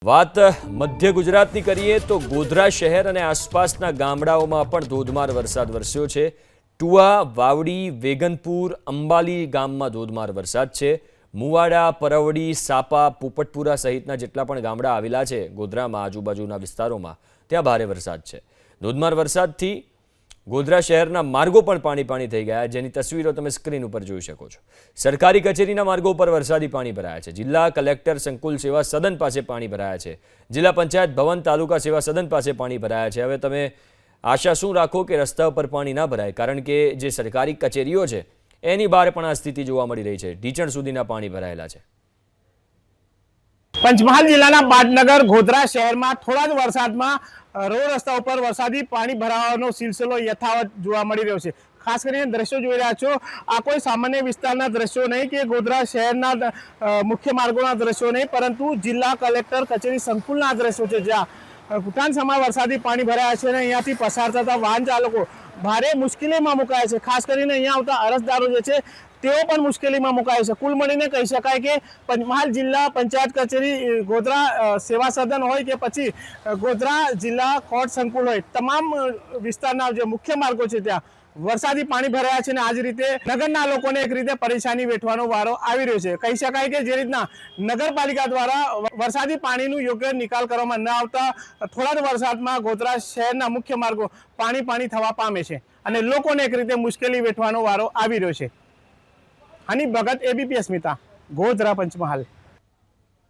વાત મધ્ય ગુજરાતની કરીએ તો ગોધરા શહેર અને આસપાસના ગામડાઓમાં પણ ધોધમાર વરસાદ વરસ્યો છે। ટુઆ, વાવડી, વેગનપુર, અંબાલી ગામમાં ધોધમાર વરસાદ છે। મુવાડા, પરવડી, સાપા, પોપટપુરા સહિતના જેટલા પણ ગામડા આવેલા છે ગોધરામાં આજુબાજુના વિસ્તારોમાં ત્યાં ભારે વરસાદ છે। ધોધમાર વરસાદથી ગોધરા શહેરના માર્ગો પણ પાણી થઈ ગયા, જેની તસવીરો તમે સ્ક્રીન ઉપર જોઈ શકો છો। સરકારી કચેરીના માર્ગો પર વરસાદી પાણી ભરાયા છે। જિલ્લા કલેક્ટર સંકુલ સેવા સદન પાસે પાણી ભરાયા છે। જિલ્લા પંચાયત ભવન, તાલુકા સેવા સદન પાસે પાણી ભરાયા છે। હવે તમે આશા શું રાખો કે રસ્તા પર પાણી ના ભરાય, કારણ કે જે સરકારી કચેરીઓ છે એની બહાર પણ આ સ્થિતિ જોવા મળી રહી છે। ઢીચણ સુધીના પાણી ભરાયેલા છે। પંચમહાલ જિલ્લાના બાદનગર ગોધરા શહેરમાં થોડા જ વરસાદમાં રોડ રસ્તા ઉપર વરસાદી પાણી ભરાવાનો સિલસિલો યથાવત જોવા મળી રહ્યો છે। ખાસ કરીને દ્રશ્યો જોઈ રહ્યા છો, આ કોઈ સામાન્ય વિસ્તારના દ્રશ્યો નહીં કે ગોધરા શહેરના મુખ્ય માર્ગોના દ્રશ્યો નહીં, પરંતુ જિલ્લા કલેક્ટર કચેરી સંકુલના દ્રશ્યો છે, જ્યાં ઘૂંટણ સમા વરસાદી પાણી ભરાયા છે અને અહીંયાથી પસાર થતા વાહન ચાલકો ભારે મુશ્કેલીમાં મુકાયા છે। ખાસ કરીને અહીંયા આવતા અરજદારો જે છે તેઓ પણ મુશ્કેલીમાં મુકાય છે। કુલ મળીને કહી શકાય કે પંચમહાલ જિલ્લા પંચાયત કચેરી, ગોધરા સેવા સદન હોય કે પછી ગોધરા જિલ્લા કોર્ટ સંકુલ હોય, તમામ વિસ્તારના જે મુખ્ય માર્ગો છે ત્યાં વરસાદી પાણી ભરાયા છે અને આ જ રીતે નગરના લોકોને એક રીતે પરેશાની વેઠવાનો વારો આવી રહ્યો છે। કહી શકાય કે જે રીતના નગરપાલિકા દ્વારા વરસાદી પાણીનું યોગ્ય નિકાલ કરવામાં ન આવતા થોડા જ વરસાદમાં ગોધરા શહેરના મુખ્ય માર્ગો પાણી થવા પામે છે અને લોકોને એક રીતે મુશ્કેલી વેઠવાનો વારો આવી રહ્યો છે। હની ભગત, ABP અસ્મિતા, ગોધરા, પંચમહાલ।